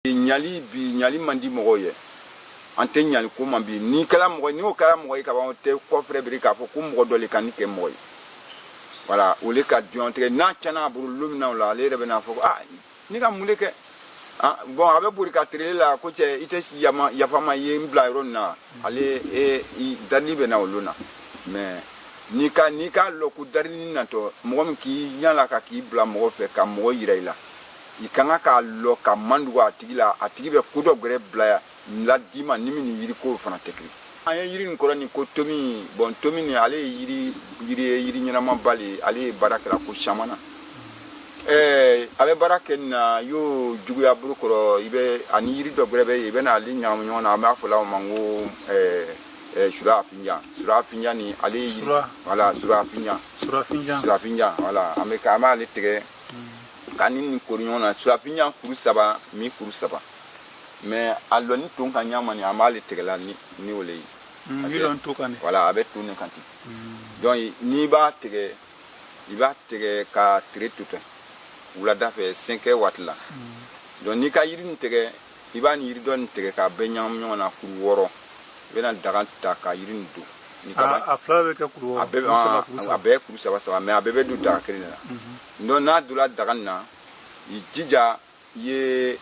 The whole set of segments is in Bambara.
Nyali mandi mogoye ante nyali ko mambi ni kala mogo ni o kala mogo ka ba te ko frère ka fo ko mogo dole kan ke mogo voilà o le ka diontre na chana buru lumina la le rebe na fo ni ka muleke bon abe buri ka tere la ko che ite yama ya fama ye mbla ronna ale dali be na oluna mais ni ka lo ku darni na to mogo ki yala ka ki bla mogo fe ka mogo yiraila ikanga ka lo ka mandu atigila atigibe kudo gre bla la dima nimi ni yiri ko fana tekri aya yiri nkora ni ko tomi bon tomi ni ale yiri nyina mabali ale barakela ko shamana abe baraken na yo jugu ya burukoro ibe ani yiri do grebe ibe na ali nyam nyona ma fola mango sura finja ni ale voilà sura finja voilà ameka ma ale tege kanini kornyona sura finja kuru saba mi kuru saba mais aloni ton kanyama ni amale tegela ni ole yi lon to kan voilà avec tout ne kanti donc ni ba tege ka tretuta wula da fe 5 watt la donc ni ka yiri tege iba ni yiri don tege ka benyam nyona kuru woro bena daga ta ka yiri ndo ni ka ba afla ka kuru woro abe kuru saba mais abebe du daga kelina ndo na dula daga na jija ye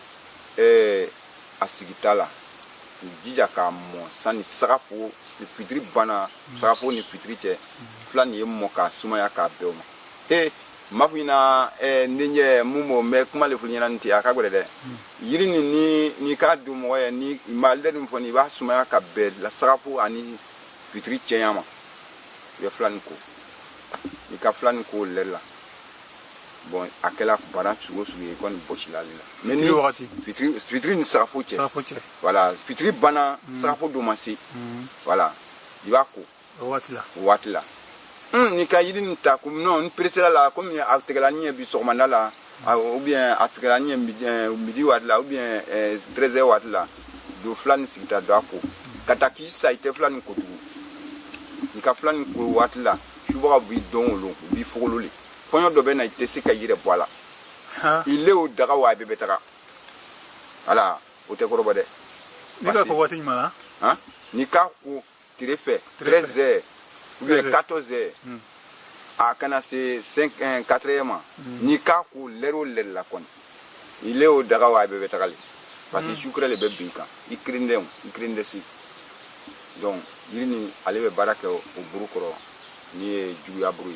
asigitala jija ka mo sani sagafu fitri bana sagafu ni fitri che plan ye mo ka sumaya ka beoma mafina ninje mumo me kuma le fulnyana nti aka gode de yiri ni ka du mo ye ni malde dum foni ba sumaya ka be la sagafu ani fitri che yama ye flan ko ni ka flan ko lela bon akela bara sugo kon bochila lila mais ni fitri ni safo che voilà fitri bana safo do masi voilà ibako watla ni ka yidin ta kum non presela la comme akela ni bi so manala ou bien akela ni midi watla ou bien 13h watla do flan sita dako kataki sa ite flan ko tu ni ka flan ko watla shuba bi don lo bi fogolole fonyo do be na itesi ka yire boala ile o daga wa bebe taka ala o te koroba de ni ka ko wati mala ni ka ko tirefe 13h ou bien 14h a kana c'est 5 4e ni ka ko lero lella kon ile o daga wa bebe taka le parce que shukra le bebe ka ikrinde si donc yiri ni ale be baraka o burukoro ni juya buru